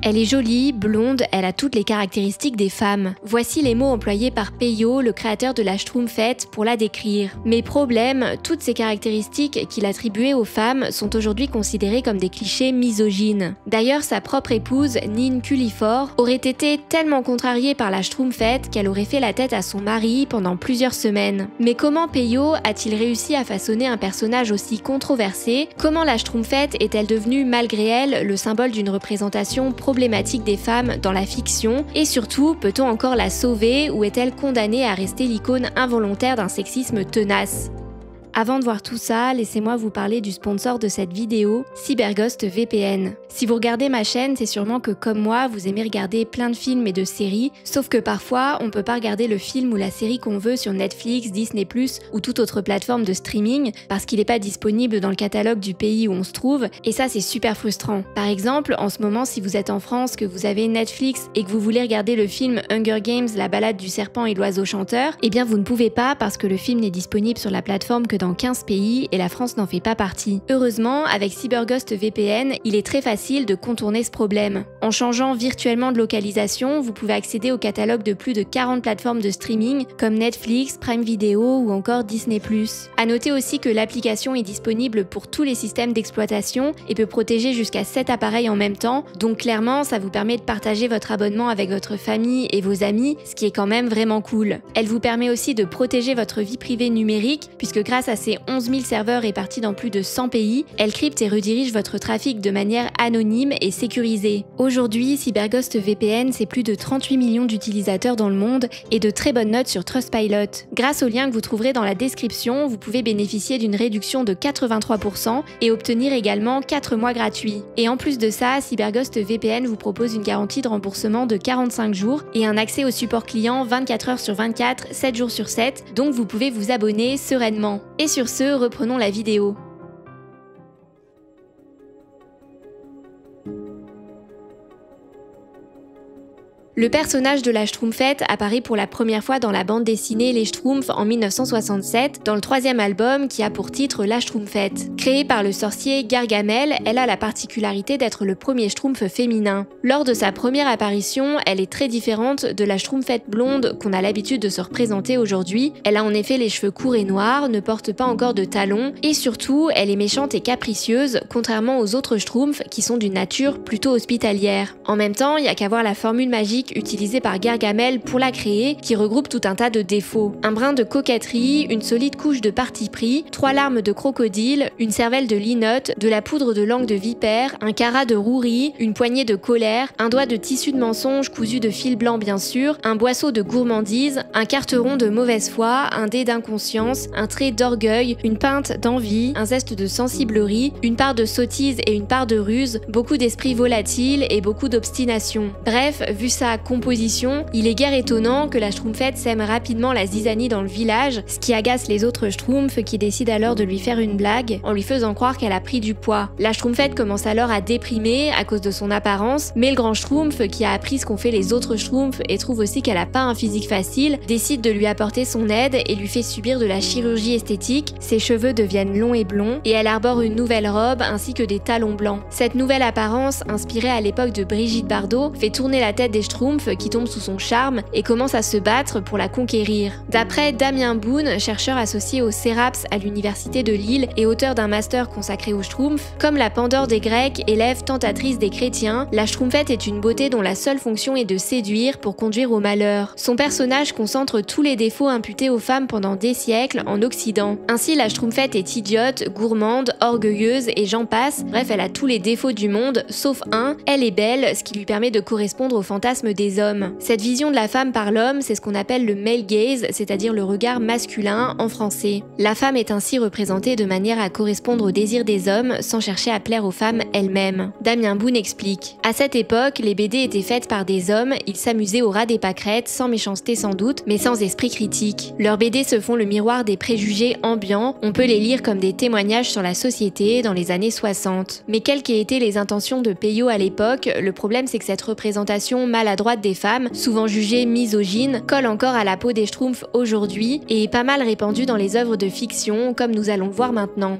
Elle est jolie, blonde, elle a toutes les caractéristiques des femmes. Voici les mots employés par Peyo, le créateur de la Schtroumpfette, pour la décrire. Mais problème, toutes ces caractéristiques qu'il attribuait aux femmes sont aujourd'hui considérées comme des clichés misogynes. D'ailleurs, sa propre épouse, Nin Culliford, aurait été tellement contrariée par la Schtroumpfette qu'elle aurait fait la tête à son mari pendant plusieurs semaines. Mais comment Peyo a-t-il réussi à façonner un personnage aussi controversé? Comment la Schtroumpfette est-elle devenue, malgré elle, le symbole d'une représentation problématique des femmes dans la fiction? Et surtout, peut-on encore la sauver ou est-elle condamnée à rester l'icône involontaire d'un sexisme tenace? Avant de voir tout ça, laissez-moi vous parler du sponsor de cette vidéo, CyberGhost VPN. Si vous regardez ma chaîne, c'est sûrement que comme moi, vous aimez regarder plein de films et de séries, sauf que parfois, on peut pas regarder le film ou la série qu'on veut sur Netflix, Disney+, ou toute autre plateforme de streaming, parce qu'il n'est pas disponible dans le catalogue du pays où on se trouve, et ça c'est super frustrant. Par exemple, en ce moment, si vous êtes en France, que vous avez Netflix et que vous voulez regarder le film Hunger Games, la balade du serpent et l'oiseau chanteur, eh bien vous ne pouvez pas parce que le film n'est disponible sur la plateforme que dans 15 pays et la France n'en fait pas partie. Heureusement, avec CyberGhost VPN, il est très facile de contourner ce problème. En changeant virtuellement de localisation, vous pouvez accéder au catalogue de plus de 40 plateformes de streaming comme Netflix, Prime Video ou encore Disney+. À noter aussi que l'application est disponible pour tous les systèmes d'exploitation et peut protéger jusqu'à 7 appareils en même temps, donc clairement ça vous permet de partager votre abonnement avec votre famille et vos amis, ce qui est quand même vraiment cool. Elle vous permet aussi de protéger votre vie privée numérique, puisque grâce à ses 11 000 serveurs répartis dans plus de 100 pays, elle crypte et redirige votre trafic de manière anonyme et sécurisée. Aujourd'hui, CyberGhost VPN, c'est plus de 38 millions d'utilisateurs dans le monde et de très bonnes notes sur Trustpilot. Grâce au lien que vous trouverez dans la description, vous pouvez bénéficier d'une réduction de 83% et obtenir également 4 mois gratuits. Et en plus de ça, CyberGhost VPN vous propose une garantie de remboursement de 45 jours et un accès au support client 24 heures sur 24, 7 jours sur 7, donc vous pouvez vous abonner sereinement. Et sur ce, reprenons la vidéo. Le personnage de la Schtroumpfette apparaît pour la première fois dans la bande dessinée Les Schtroumpfs en 1967, dans le 3e album qui a pour titre La Schtroumpfette. Créée par le sorcier Gargamel, elle a la particularité d'être le premier Schtroumpf féminin. Lors de sa première apparition, elle est très différente de la Schtroumpfette blonde qu'on a l'habitude de se représenter aujourd'hui. Elle a en effet les cheveux courts et noirs, ne porte pas encore de talons, et surtout, elle est méchante et capricieuse, contrairement aux autres Schtroumpfs qui sont d'une nature plutôt hospitalière. En même temps, il n'y a qu'à voir la formule magique utilisée par Gargamel pour la créer, qui regroupe tout un tas de défauts. Un brin de coquetterie, une solide couche de parti pris, 3 larmes de crocodile, une cervelle de linotte, de la poudre de langue de vipère, un carat de rouerie, une poignée de colère, un doigt de tissu de mensonge cousu de fil blanc bien sûr, un boisseau de gourmandise, un carteron de mauvaise foi, un dé d'inconscience, un trait d'orgueil, une peinte d'envie, un zeste de sensiblerie, une part de sottise et une part de ruse, beaucoup d'esprit volatile et beaucoup d'obstination. Bref, vu sa composition, il est guère étonnant que la Schtroumpfette sème rapidement la zizanie dans le village, ce qui agace les autres Schtroumpfs qui décident alors de lui faire une blague en lui faisant croire qu'elle a pris du poids. La Schtroumpfette commence alors à déprimer à cause de son apparence, mais le grand Schtroumpf, qui a appris ce qu'ont fait les autres Schtroumpfs et trouve aussi qu'elle a pas un physique facile, décide de lui apporter son aide et lui fait subir de la chirurgie esthétique. Ses cheveux deviennent longs et blonds et elle arbore une nouvelle robe ainsi que des talons blancs. Cette nouvelle apparence, inspirée à l'époque de Brigitte Bardot, fait tourner la tête des Schtroumpfs qui tombe sous son charme et commence à se battre pour la conquérir. D'après Damien Boone, chercheur associé au CERAPS à l'université de Lille et auteur d'un master consacré aux Schtroumpfs, comme la Pandore des Grecs, élève tentatrice des chrétiens, la Schtroumpfette est une beauté dont la seule fonction est de séduire pour conduire au malheur. Son personnage concentre tous les défauts imputés aux femmes pendant des siècles en Occident. Ainsi, la Schtroumpfette est idiote, gourmande, orgueilleuse et j'en passe. Bref, elle a tous les défauts du monde, sauf un, elle est belle, ce qui lui permet de correspondre au fantasme des hommes. Cette vision de la femme par l'homme, c'est ce qu'on appelle le male gaze, c'est-à-dire le regard masculin en français. La femme est ainsi représentée de manière à correspondre aux désirs des hommes sans chercher à plaire aux femmes elles-mêmes. Damien Boone explique. À cette époque, les BD étaient faites par des hommes, ils s'amusaient au ras des pâquerettes, sans méchanceté sans doute, mais sans esprit critique. Leurs BD se font le miroir des préjugés ambiants, on peut les lire comme des témoignages sur la société dans les années 60. Mais quelles qu'aient été les intentions de Peyo à l'époque, le problème c'est que cette représentation maladroite des femmes, souvent jugée misogyne, colle encore à la peau des Schtroumpfs aujourd'hui et est pas mal répandue dans les œuvres de fiction, comme nous allons le voir maintenant.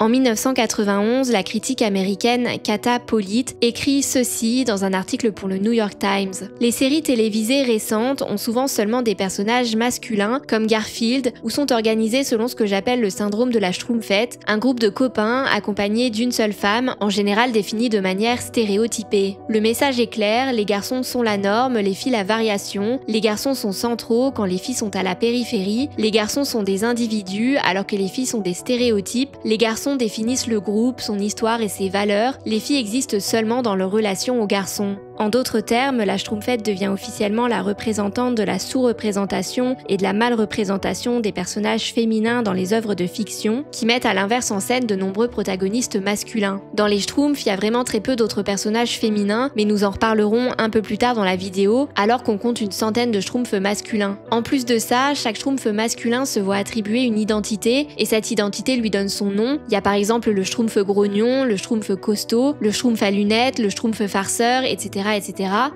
En 1991, la critique américaine Kata Polite écrit ceci dans un article pour le New York Times. Les séries télévisées récentes ont souvent seulement des personnages masculins comme Garfield ou sont organisées selon ce que j'appelle le syndrome de la Schtroumpfette, un groupe de copains accompagnés d'une seule femme, en général définie de manière stéréotypée. Le message est clair, les garçons sont la norme, les filles la variation, les garçons sont centraux quand les filles sont à la périphérie, les garçons sont des individus alors que les filles sont des stéréotypes, les garçons définissent le groupe, son histoire et ses valeurs, les filles existent seulement dans leur relation aux garçons. En d'autres termes, la Schtroumpfette devient officiellement la représentante de la sous-représentation et de la mal-représentation des personnages féminins dans les œuvres de fiction, qui mettent à l'inverse en scène de nombreux protagonistes masculins. Dans les Schtroumpfs, il y a vraiment très peu d'autres personnages féminins, mais nous en reparlerons un peu plus tard dans la vidéo, alors qu'on compte une centaine de Schtroumpfs masculins. En plus de ça, chaque Schtroumpf masculin se voit attribuer une identité, et cette identité lui donne son nom. Il y a par exemple le Schtroumpf grognon, le Schtroumpf costaud, le Schtroumpf à lunettes, le Schtroumpf farceur, etc.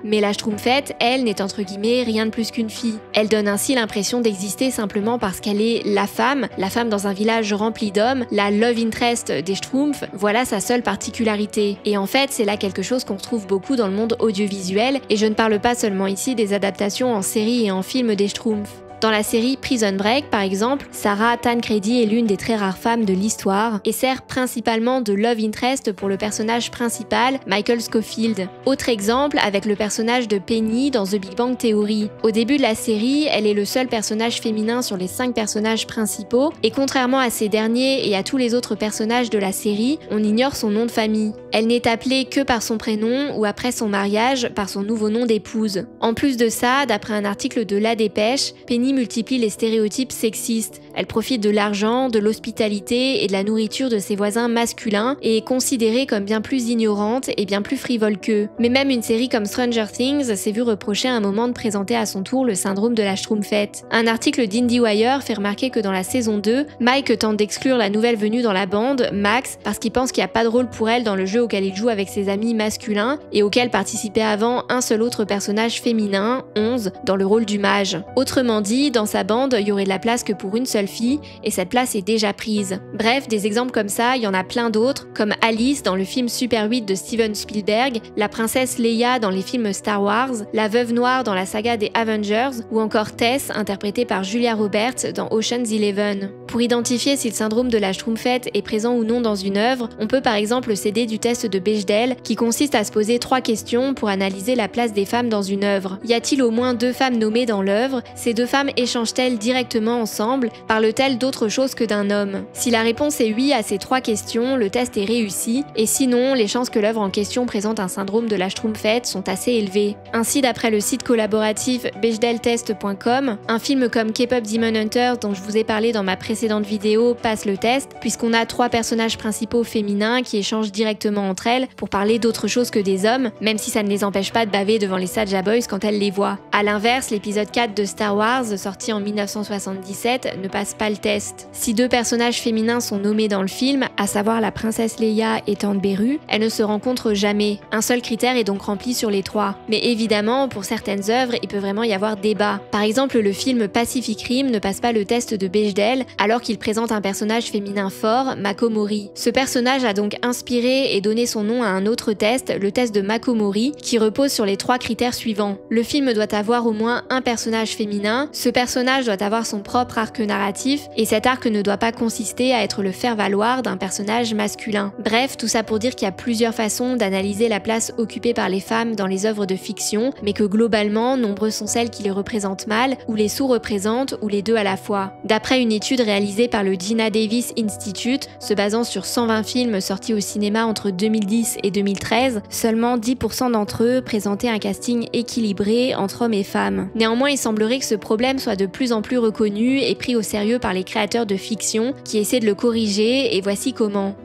Mais la Schtroumpfette, elle, n'est entre guillemets rien de plus qu'une fille. Elle donne ainsi l'impression d'exister simplement parce qu'elle est la femme dans un village rempli d'hommes, la love interest des Schtroumpfs, voilà sa seule particularité. Et en fait, c'est là quelque chose qu'on retrouve beaucoup dans le monde audiovisuel, et je ne parle pas seulement ici des adaptations en série et en film des Schtroumpfs. Dans la série Prison Break, par exemple, Sarah Tancredi est l'une des très rares femmes de l'histoire et sert principalement de love interest pour le personnage principal, Michael Scofield. Autre exemple avec le personnage de Penny dans The Big Bang Theory. Au début de la série, elle est le seul personnage féminin sur les 5 personnages principaux et contrairement à ces derniers et à tous les autres personnages de la série, on ignore son nom de famille. Elle n'est appelée que par son prénom ou après son mariage par son nouveau nom d'épouse. En plus de ça, d'après un article de La Dépêche, Penny multiplie les stéréotypes sexistes. Elle profite de l'argent, de l'hospitalité et de la nourriture de ses voisins masculins et est considérée comme bien plus ignorante et bien plus frivole qu'eux. Mais même une série comme Stranger Things s'est vue reprocher à un moment de présenter à son tour le syndrome de la Schtroumpfette. Un article d'IndieWire fait remarquer que dans la saison 2, Mike tente d'exclure la nouvelle venue dans la bande, Max, parce qu'il pense qu'il n'y a pas de rôle pour elle dans le jeu auquel il joue avec ses amis masculins et auquel participait avant un seul autre personnage féminin, 11, dans le rôle du mage. Autrement dit, dans sa bande, il y aurait de la place que pour une seule fille, et cette place est déjà prise. Bref, des exemples comme ça, il y en a plein d'autres, comme Alice dans le film Super 8 de Steven Spielberg, la princesse Leia dans les films Star Wars, la veuve noire dans la saga des Avengers, ou encore Tess, interprétée par Julia Roberts dans Ocean's 11. Pour identifier si le syndrome de la Schtroumpfette est présent ou non dans une œuvre, on peut par exemple s'aider du test de Bechdel, qui consiste à se poser 3 questions pour analyser la place des femmes dans une œuvre. Y a-t-il au moins 2 femmes nommées dans l'œuvre? Ces 2 femmes échangent-elles directement ensemble? Parlent-elles d'autre chose que d'un homme? Si la réponse est oui à ces 3 questions, le test est réussi, et sinon, les chances que l'œuvre en question présente un syndrome de la Schtroumpfette sont assez élevées. Ainsi, d'après le site collaboratif bechdel-test.com, un film comme K-pop Demon Hunter dont je vous ai parlé dans ma précédente vidéo passe le test, puisqu'on a 3 personnages principaux féminins qui échangent directement entre elles pour parler d'autre chose que des hommes, même si ça ne les empêche pas de baver devant les Saja Boys quand elles les voient. A l'inverse, l'épisode 4 de Star Wars, sorti en 1977, ne passe pas le test. Si 2 personnages féminins sont nommés dans le film, à savoir la princesse Leia et Tante Beru, elles ne se rencontrent jamais. Un seul critère est donc rempli sur les 3. Mais évidemment, pour certaines œuvres, il peut vraiment y avoir débat. Par exemple, le film Pacific Rim ne passe pas le test de Bechdel, alors qu'il présente un personnage féminin fort, Mako Mori. Ce personnage a donc inspiré et donné son nom à un autre test, le test de Mako Mori, qui repose sur les 3 critères suivants. Le film doit avoir au moins un personnage féminin, ce personnage doit avoir son propre arc narratif, et cet arc ne doit pas consister à être le faire-valoir d'un personnage masculin. Bref, tout ça pour dire qu'il y a plusieurs façons d'analyser la place occupée par les femmes dans les œuvres de fiction, mais que globalement, nombreuses sont celles qui les représentent mal, ou les sous-représentent, ou les deux à la fois. D'après une étude réalisée par le Gina Davis Institute, se basant sur 120 films sortis au cinéma entre 2010 et 2013, seulement 10% d'entre eux présentaient un casting équilibré entre hommes et femmes. Néanmoins, il semblerait que ce problème soit de plus en plus reconnu et pris au sérieux par les créateurs de fiction qui essaient de le corriger, et voici comment.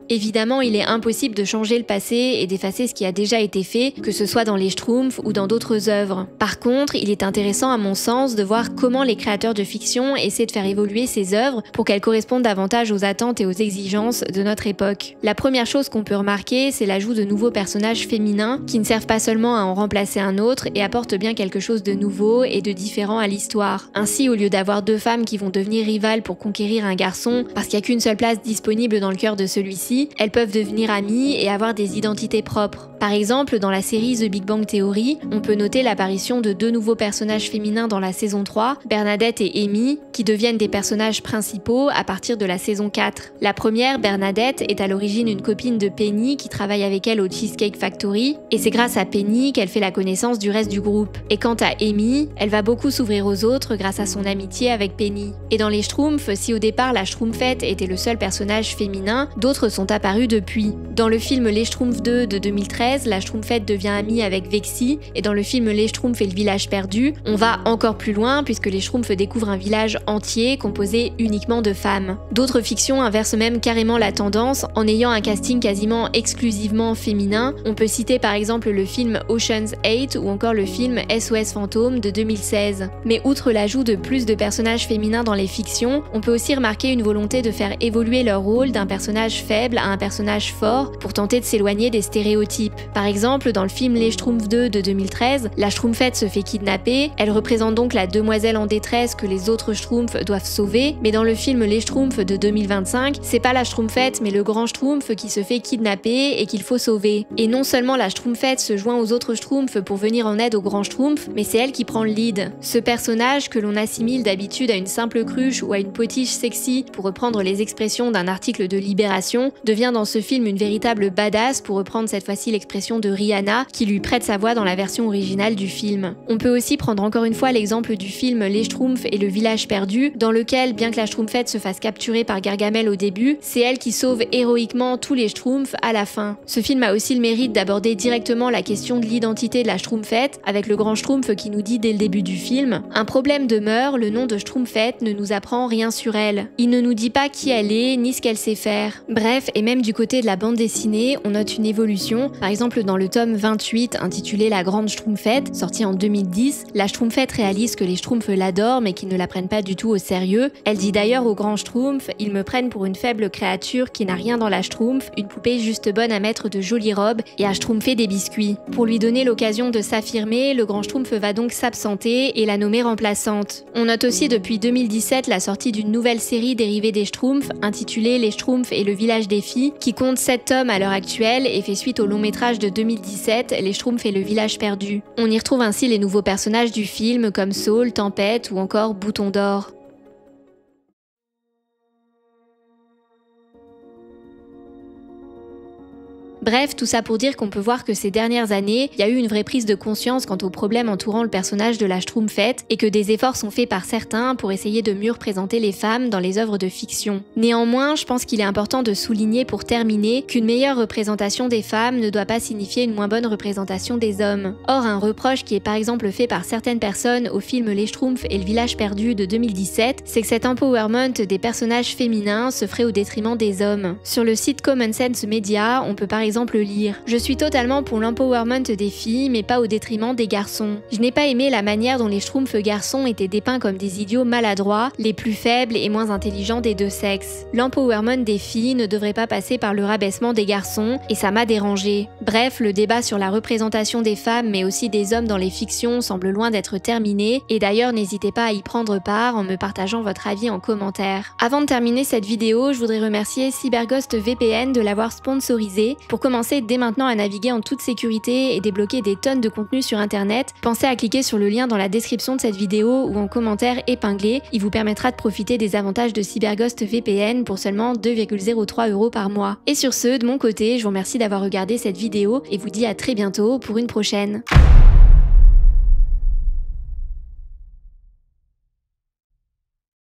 Évidemment, il est impossible de changer le passé et d'effacer ce qui a déjà été fait, que ce soit dans les Schtroumpfs ou dans d'autres œuvres. Par contre, il est intéressant à mon sens de voir comment les créateurs de fiction essaient de faire évoluer ces œuvres pour qu'elles correspondent davantage aux attentes et aux exigences de notre époque. La première chose qu'on peut remarquer, c'est l'ajout de nouveaux personnages féminins qui ne servent pas seulement à en remplacer un autre et apportent bien quelque chose de nouveau et de différent à l'histoire. Ainsi, au lieu d'avoir deux femmes qui vont devenir rivales pour conquérir un garçon parce qu'il n'y a qu'une seule place disponible dans le cœur de celui-ci, elles peuvent devenir amies et avoir des identités propres. Par exemple, dans la série The Big Bang Theory, on peut noter l'apparition de deux nouveaux personnages féminins dans la saison 3, Bernadette et Amy, qui deviennent des personnages principaux à partir de la saison 4. La première, Bernadette, est à l'origine une copine de Penny qui travaille avec elle au Cheesecake Factory, et c'est grâce à Penny qu'elle fait la connaissance du reste du groupe. Et quant à Amy, elle va beaucoup s'ouvrir aux autres grâce à son amitié avec Penny. Et dans les Schtroumpfs, si au départ la Schtroumpfette était le seul personnage féminin, d'autres sont apparus depuis. Dans le film Les Schtroumpfs 2 de 2013, la Schtroumpfette devient amie avec Vexy, et dans le film Les Schtroumpfs et le village perdu, on va encore plus loin puisque les Schtroumpfs découvrent un village entier composé uniquement de femmes. D'autres fictions inversent même carrément la tendance en ayant un casting quasiment exclusivement féminin. On peut citer par exemple le film Ocean's 8 ou encore le film SOS Fantôme de 2016. Mais outre l'ajout de plus de personnages féminins dans les fictions, on peut aussi remarquer une volonté de faire évoluer leur rôle d'un personnage faible à un personnage fort pour tenter de s'éloigner des stéréotypes. Par exemple, dans le film Les Schtroumpfs 2 de 2013, la Schtroumpfette se fait kidnapper, elle représente donc la demoiselle en détresse que les autres Schtroumpfs doivent sauver, mais dans le film Les Schtroumpfs de 2025, c'est pas la Schtroumpfette mais le grand Schtroumpf qui se fait kidnapper et qu'il faut sauver. Et non seulement la Schtroumpfette se joint aux autres Schtroumpfs pour venir en aide au grand Schtroumpf, mais c'est elle qui prend le lead. Ce personnage, que l'on assimile d'habitude à une simple cruche ou à une potiche sexy, pour reprendre les expressions d'un article de Libération, devient dans ce film une véritable badass, pour reprendre cette fois-ci l'expression de Rihanna, qui lui prête sa voix dans la version originale du film. On peut aussi prendre encore une fois l'exemple du film Les Schtroumpfs et le village perdu, dans lequel, bien que la Schtroumpfette se fasse capturer par Gargamel au début, c'est elle qui sauve héroïquement tous les Schtroumpfs à la fin. Ce film a aussi le mérite d'aborder directement la question de l'identité de la Schtroumpfette, avec le grand Schtroumpf qui nous dit dès le début du film: un problème demeure, le nom de Schtroumpfette ne nous apprend rien sur elle. Il ne nous dit pas qui elle est, ni ce qu'elle sait faire. Bref, et même du côté de la bande dessinée, on note une évolution. Par exemple, dans le tome 28 intitulé La Grande Schtroumpfette, sorti en 2010, la Schtroumpfette réalise que les Schtroumpfs l'adorent mais qu'ils ne la prennent pas du tout au sérieux. Elle dit d'ailleurs au grand Schtroumpf: ils me prennent pour une faible créature qui n'a rien dans la Schtroumpf, une poupée juste bonne à mettre de jolies robes et à schtroumpfer des biscuits. Pour lui donner l'occasion de s'affirmer, le grand Schtroumpf va donc s'absenter et la nommer remplaçante. On note aussi depuis 2017 la sortie d'une nouvelle série dérivée des Schtroumpfs, intitulée Les Schtroumpfs et le village des filles, qui compte 7 tomes à l'heure actuelle et fait suite au long métrage de 2017, Les Schtroumpfs et le village perdu. On y retrouve ainsi les nouveaux personnages du film comme Saul, Tempête ou encore Bouton d'or. Bref, tout ça pour dire qu'on peut voir que ces dernières années, il y a eu une vraie prise de conscience quant aux problèmes entourant le personnage de la Schtroumpfette et que des efforts sont faits par certains pour essayer de mieux représenter les femmes dans les œuvres de fiction. Néanmoins, je pense qu'il est important de souligner pour terminer qu'une meilleure représentation des femmes ne doit pas signifier une moins bonne représentation des hommes. Or, un reproche qui est par exemple fait par certaines personnes au film Les Schtroumpfs et le village perdu de 2017, c'est que cet empowerment des personnages féminins se ferait au détriment des hommes. Sur le site Common Sense Media, on peut par exemple lire: je suis totalement pour l'empowerment des filles, mais pas au détriment des garçons. Je n'ai pas aimé la manière dont les Schtroumpfs garçons étaient dépeints comme des idiots maladroits, les plus faibles et moins intelligents des deux sexes. L'empowerment des filles ne devrait pas passer par le rabaissement des garçons, et ça m'a dérangé. Bref, le débat sur la représentation des femmes, mais aussi des hommes dans les fictions, semble loin d'être terminé, et d'ailleurs n'hésitez pas à y prendre part en me partageant votre avis en commentaire. Avant de terminer cette vidéo, je voudrais remercier CyberGhost VPN de l'avoir sponsorisé. Pour commencer dès maintenant à naviguer en toute sécurité et débloquer des tonnes de contenu sur internet, pensez à cliquer sur le lien dans la description de cette vidéo ou en commentaire épinglé, il vous permettra de profiter des avantages de CyberGhost VPN pour seulement 2,03 € par mois. Et sur ce, de mon côté, je vous remercie d'avoir regardé cette vidéo et vous dis à très bientôt pour une prochaine.